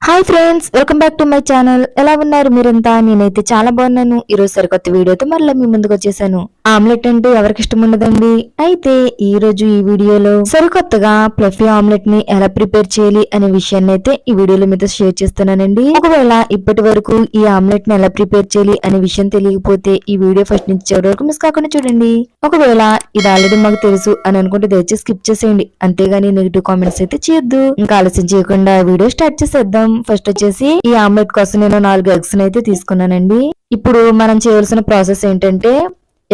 Hi friends, welcome back to my channel. ఎలా ఉన్నారు మీరంతా? నేనైతే చాలా బాగున్నాను. ఈ రోజు సరికొత్త వీడియోతో మళ్ళీ మీ ముందుకు వచ్చేసాను. ఆమ్లెట్ అంటే ఎవరికి ఇష్టం ఉండదండి. అయితే ఈ రోజు ఈ వీడియోలో సరికొత్తగా ఫ్లఫీ ఆమ్లెట్ ని ఎలా ప్రిపేర్ చేయాలి అనే విషయాన్ని అయితే ఈ వీడియోలో మీతో షేర్ చేస్తున్నానండి. ఒకవేళ ఇప్పటి వరకు ఈ ఆమ్లెట్ ని ఎలా ప్రిపేర్ చేయాలి అనే విషయం తెలియకపోతే ఈ వీడియో ఫస్ట్ నుంచి చివరి వరకు మిస్ కాకుండా చూడండి. ఒకవేళ ఇది ఆల్రెడీ మాకు తెలుసు అని అనుకుంటే దయచేసి స్కిప్ చేసేయండి. అంతేగాని నెగిటివ్ కామెంట్స్ అయితే చేయొద్దు. ఇంకా ఆలస్యం చేయకుండా వీడియో స్టార్ట్ చేసేద్దాం. ఫస్ట్ వచ్చేసి ఈ ఆమ్లెట్ కోసం నేను 4 ఎగ్స్ అయితే తీసుకున్నానండి. ఇప్పుడు మనం చేయవలసిన ప్రాసెస్ ఏంటంటే,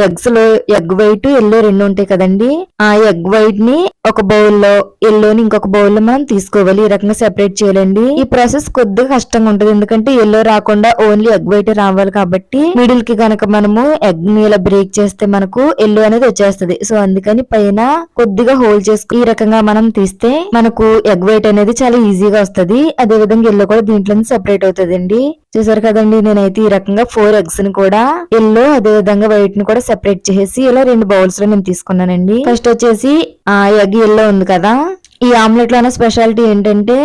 ఎగ్స్ లో ఎగ్ వైట్ ఎల్లో 2 ఉంటాయి కదండి. ఆ ఎగ్ వైట్ ని ఒక బౌల్లో, ఎల్లోని ఇంకొక బౌల్లో మనం తీసుకోవాలి. ఈ రకంగా సెపరేట్ చేయాలండి. ఈ ప్రాసెస్ కొద్దిగా కష్టంగా ఉంటుంది, ఎందుకంటే ఎల్లో రాకుండా ఓన్లీ ఎగ్ వైట్ రావాలి కాబట్టి. మిడిల్ కి గనక మనము ఎగ్ ని ఇలా బ్రేక్ చేస్తే మనకు ఎల్లో అనేది వచ్చేస్తుంది. సో అందుకని పైన కొద్దిగా హోల్ చేసుకుని ఈ రకంగా మనం తీస్తే మనకు ఎగ్ వైట్ అనేది చాలా ఈజీగా వస్తుంది. అదే విధంగా ఎల్లో కూడా దీంట్లో సెపరేట్ అవుతుంది. చూసారు కదండి, నేనైతే ఈ రకంగా 4 ఎగ్స్ ని కూడా ఎల్లో అదే విధంగా వైట్ ని కూడా సెపరేట్ చేసి ఇలా 2 బౌల్స్ లో నేను తీసుకున్నానండి. ఫస్ట్ వచ్చేసి ఎగ్ ఎల్లో ఉంది కదా, ఈ ఆమ్లెట్ లోనే స్పెషాలిటీ ఏంటంటే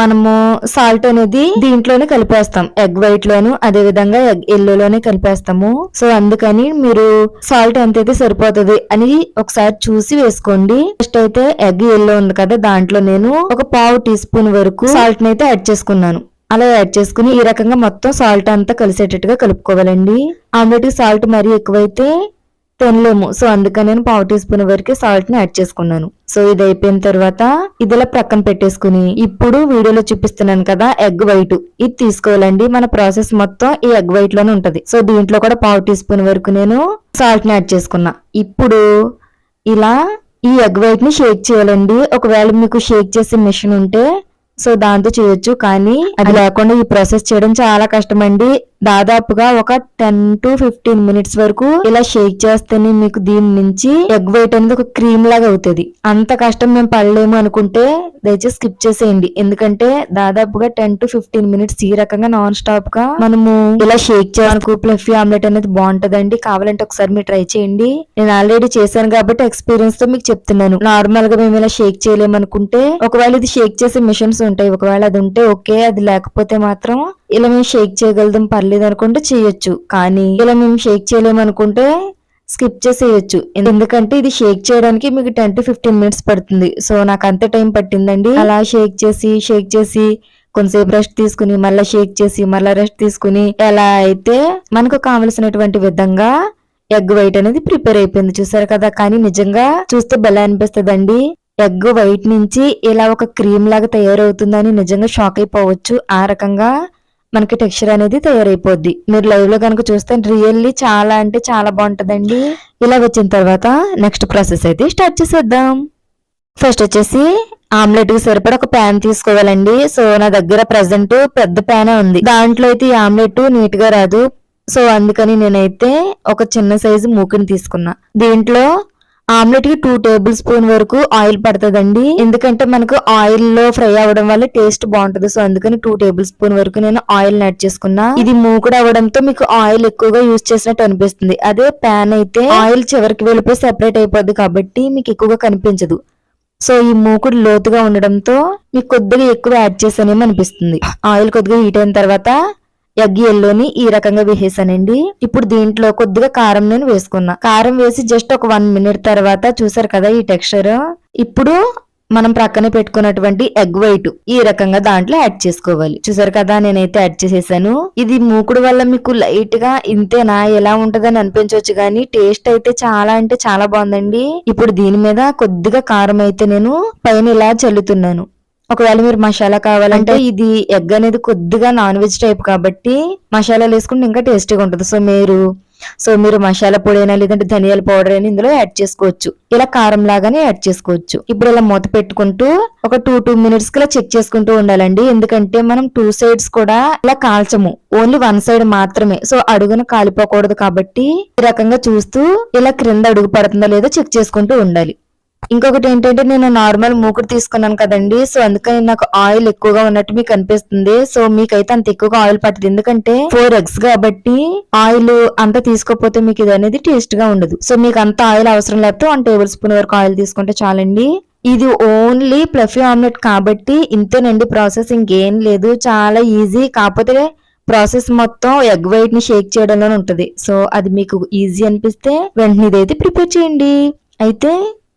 మనము సాల్ట్ అనేది దీంట్లోనే కలిపేస్తాం. ఎగ్ వైట్ లోను అదే విధంగా ఎగ్ ఎల్లోలోనే కలిపేస్తాము. సో అందుకని మీరు సాల్ట్ ఎంతైతే సరిపోతుంది అని ఒకసారి చూసి వేసుకోండి. ఫస్ట్ అయితే ఎగ్ ఎల్లో ఉంది కదా, దాంట్లో నేను ఒక 1/2 టీ స్పూన్ వరకు సాల్ట్ ని అయితే యాడ్ చేసుకున్నాను. అలా యాడ్ చేసుకుని ఈ రకంగా మొత్తం సాల్ట్ అంతా కలిసేటట్టుగా కలుపుకోవాలండి. ఆమ్లెట్ కి సాల్ట్ మరీ ఎక్కువైతే తినలేము. సో అందుకని నేను 1/2 టీ స్పూన్ వరకు సాల్ట్ ని యాడ్ చేసుకున్నాను. సో ఇది అయిపోయిన తర్వాత ఇదిలా ప్రక్కన పెట్టేసుకుని ఇప్పుడు వీడియోలో చూపిస్తున్నాను కదా ఎగ్ వైట్, ఇది తీసుకోవాలండి. మన ప్రాసెస్ మొత్తం ఈ ఎగ్ వైట్ లోనే ఉంటది. సో దీంట్లో కూడా 1/2 టీ స్పూన్ వరకు నేను సాల్ట్ ని యాడ్ చేసుకున్నా. ఇప్పుడు ఇలా ఈ ఎగ్ వైట్ ని షేక్ చేయాలండి. ఒకవేళ మీకు షేక్ చేసే మిషన్ ఉంటే సో దాంతో చేయొచ్చు, కానీ అది లేకుండా ఈ ప్రాసెస్ చేయడం చాలా కష్టం అండి. దాదాపుగా ఒక 10 to 15 మినిట్స్ వరకు ఇలా షేక్ చేస్తేనే మీకు దీని నుంచి ఎగ్ వైట్ అనేది ఒక క్రీమ్ లాగా అవుతుంది. అంత కష్టం మేము పడలేము అనుకుంటే దయచేసి స్కిప్ చేసేయండి. ఎందుకంటే దాదాపుగా 10 to 15 మినిట్స్ ఈ రకంగా నాన్ స్టాప్ గా మనము ఇలా షేక్ చేయడానికి ఫ్లఫీ ఆమ్లెట్ అనేది బాగుంటదండి. కావాలంటే ఒకసారి మీరు ట్రై చేయండి. నేను ఆల్రెడీ చేశాను కాబట్టి ఎక్స్పీరియన్స్ తో మీకు చెప్తున్నాను. నార్మల్ గా మేము ఇలా షేక్ చేయలేము అనుకుంటే, ఒకవేళ ఇది షేక్ చేసే మిషన్స్ ఉంటాయి, ఒకవేళ అది ఉంటే ఓకే, అది లేకపోతే మాత్రం ఇలా మేము షేక్ చేయగలుగుతాం పర్లేదు అనుకుంటే చేయొచ్చు. కానీ ఇలా మేము షేక్ చేయలేము అనుకుంటే స్కిప్ చేసేయచ్చు. ఎందుకంటే ఇది షేక్ చేయడానికి మీకు 10 to 15 మినిట్స్ పడుతుంది. సో నాకు అంత టైం పట్టిందండి. అలా షేక్ చేసి కొంతసేపు రెస్ట్ తీసుకుని మళ్ళీ షేక్ చేసి మళ్ళీ రెస్ట్ తీసుకుని ఎలా అయితే మనకు కావలసినటువంటి విధంగా ఎగ్ వైట్ అనేది ప్రిపేర్ అయిపోయింది. చూసారు కదా, కానీ నిజంగా చూస్తే భలే అనిపిస్తుందండి. ఎగ్ వైట్ నుంచి ఇలా ఒక క్రీమ్ లాగా తయారవుతుందని నిజంగా షాక్ అయిపోవచ్చు. ఆ రకంగా మనకి టెక్స్చర్ అనేది తయారైపోద్ది. మీరు లైవ్ లో కనుక చూస్తే రియల్లీ చాలా అంటే చాలా బాగుంటదండి. ఇలా వచ్చిన తర్వాత నెక్స్ట్ ప్రాసెస్ అయితే స్టార్ట్ చేసేద్దాం. ఫస్ట్ వచ్చేసి ఆమ్లెట్ కి సరిపడా ఒక ప్యాన్ తీసుకోవాలండి. సో నా దగ్గర ప్రెసెంట్ పెద్ద ప్యానే ఉంది. దాంట్లో అయితే ఈ ఆమ్లెట్ నీట్ గా రాదు. సో అందుకని నేనైతే ఒక చిన్న సైజు మూకిని తీసుకున్నా. దీంట్లో ఆమ్లెట్ కి 2 టేబుల్ స్పూన్ వరకు ఆయిల్ పడుతుందండి. ఎందుకంటే మనకు ఆయిల్ లో ఫ్రై అవ్వడం వల్ల టేస్ట్ బాగుంటది. సో అందుకని 2 టేబుల్ స్పూన్ వరకు నేను ఆయిల్ యాడ్ చేసుకున్నా. ఇది మూకుడు అవ్వడంతో మీకు ఆయిల్ ఎక్కువగా యూజ్ చేసినట్టు అనిపిస్తుంది. అదే ప్యాన్ అయితే ఆయిల్ చివరికి వెళ్ళిపోయి సెపరేట్ అయిపోద్ది కాబట్టి మీకు ఎక్కువగా కనిపించదు. సో ఈ మూకుడు లోతుగా ఉండడంతో మీకు కొద్దిగా ఎక్కువ యాడ్ చేసానేమో అనిపిస్తుంది. ఆయిల్ కొద్దిగా హీట్ అయిన తర్వాత ఎగ్ ఎల్లోని ఈ రకంగా వేసేసానండి. ఇప్పుడు దీంట్లో కొద్దిగా కారం నేను వేసుకున్నా. కారం వేసి జస్ట్ ఒక 1 మినిట్ తర్వాత చూసారు కదా ఈ టెక్స్చర్. ఇప్పుడు మనం ప్రక్కనే పెట్టుకున్నటువంటి ఎగ్ వైట్ ఈ రకంగా దాంట్లో యాడ్ చేసుకోవాలి. చూసారు కదా, నేనైతే యాడ్ చేసేసాను. ఇది మూకుడు వల్ల మీకు లైట్ గా ఇంతేనా ఎలా ఉంటదని అనిపించవచ్చు, కానీ టేస్ట్ అయితే చాలా అంటే చాలా బాగుందండి. ఇప్పుడు దీని మీద కొద్దిగా కారం అయితే నేను పైన ఇలా చల్లుతున్నాను. ఒకవేళ మీరు మసాలా కావాలంటే, ఇది ఎగ్ అనేది కొద్దిగా నాన్ వెజ్ టైప్ కాబట్టి మసాలాలు వేసుకుంటే ఇంకా టేస్టీగా ఉంటుంది. సో మీరు మసాలా పొడి అయినా లేదంటే ధనియాల పౌడర్ అయినా ఇందులో యాడ్ చేసుకోవచ్చు. ఇలా కారం లాగానే యాడ్ చేసుకోవచ్చు. ఇప్పుడు ఇలా మూత పెట్టుకుంటూ ఒక 2 మినిట్స్ కి ఇలా చెక్ చేసుకుంటూ ఉండాలండి. ఎందుకంటే మనం 2 సైడ్స్ కూడా ఇలా కాల్చము, ఓన్లీ 1 సైడ్ మాత్రమే. సో అడుగున కాలిపోకూడదు కాబట్టి ఈ రకంగా చూస్తూ ఇలా క్రింద అడుగు పడుతుందో లేదో చెక్ చేసుకుంటూ ఉండాలి. ఇంకొకటి ఏంటంటే, నేను నార్మల్ మూకుడు తీసుకున్నాను కదండి. సో అందుకని నాకు ఆయిల్ ఎక్కువగా ఉన్నట్టు మీకు అనిపిస్తుంది. సో మీకైతే అంత ఎక్కువగా ఆయిల్ పట్టదు, ఎందుకంటే 4 ఎగ్స్ కాబట్టి ఆయిల్ అంత తీసుకోకపోతే మీకు ఇది అనేది టేస్ట్ గా ఉండదు. సో మీకు అంత ఆయిల్ అవసరం లేకపోతే 1 టేబుల్ స్పూన్ వరకు ఆయిల్ తీసుకుంటే చాలండి. ఇది ఓన్లీ ఫ్లఫీ ఆమ్లెట్ కాబట్టి ఇంతేనండి ప్రాసెస్, ఇంకేం లేదు. చాలా ఈజీ. కాకపోతే ప్రాసెస్ మొత్తం ఎగ్ వైట్ ని షేక్ చేయడంలోనే ఉంటది. సో అది మీకు ఈజీ అనిపిస్తే వెంటనే ఇదైతే ప్రిపేర్ చేయండి. అయితే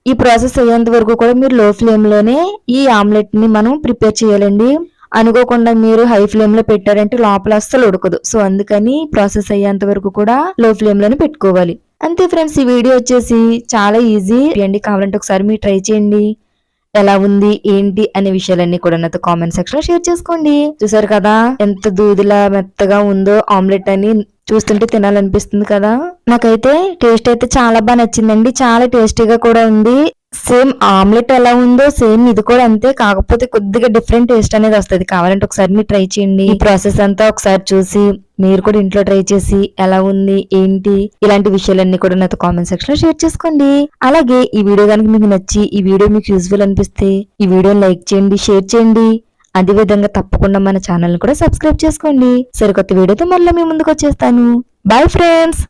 ఈ ప్రాసెస్ అయ్యేంత వరకు కూడా మీరు లో ఫ్లేమ్ లోనే ఈ ఆమ్లెట్ ని మనం ప్రిపేర్ చేయాలండి. అనుకోకుండా మీరు హై ఫ్లేమ్ లో పెట్టారంటే లోపల అస్సలు ఉడకదు. సో అందుకని ప్రాసెస్ అయ్యేంత వరకు కూడా లో ఫ్లేమ్ లోనే పెట్టుకోవాలి. అంతే ఫ్రెండ్స్, ఈ వీడియో వచ్చేసి చాలా ఈజీ అండి. కావాలంటే ఒకసారి మీరు ట్రై చేయండి. ఎలా ఉంది ఏంటి అనే విషయాలన్నీ కూడా నాతో కామెంట్ సెక్షన్ లో షేర్ చేసుకోండి. చూసారు కదా ఎంత దూదిలా మెత్తగా ఉందో ఆమ్లెట్ అని, చూస్తుంటే తినాలనిపిస్తుంది కదా. నాకైతే టేస్ట్ అయితే చాలా బాగా నచ్చిందండి. చాలా టేస్టీగా కూడా ఉంది. సేమ్ ఆమ్లెట్ ఎలా ఉందో సేమ్ ఇది కూడా అంతే, కాకపోతే కొద్దిగా డిఫరెంట్ టేస్ట్ అనేది వస్తుంది. కావాలంటే ఒకసారి మీరు ట్రై చేయండి. ఈ ప్రాసెస్ అంతా ఒకసారి చూసి మీరు కూడా ఇంట్లో ట్రై చేసి ఎలా ఉంది ఏంటి ఇలాంటి విషయాలన్నీ కూడా నాతో కామెంట్ సెక్షన్ లో షేర్ చేసుకోండి. అలాగే ఈ వీడియో కనుక మీకు నచ్చి ఈ వీడియో మీకు యూజ్ఫుల్ అనిపిస్తే ఈ వీడియోని లైక్ చేయండి, షేర్ చేయండి. అదే విధంగా తప్పకుండా మన ఛానల్ ని కూడా సబ్స్క్రైబ్ చేసుకోండి. సరికొత్త వీడియోతో మళ్ళీ మీ ముందుకు వచ్చేస్తాను. Bye friends.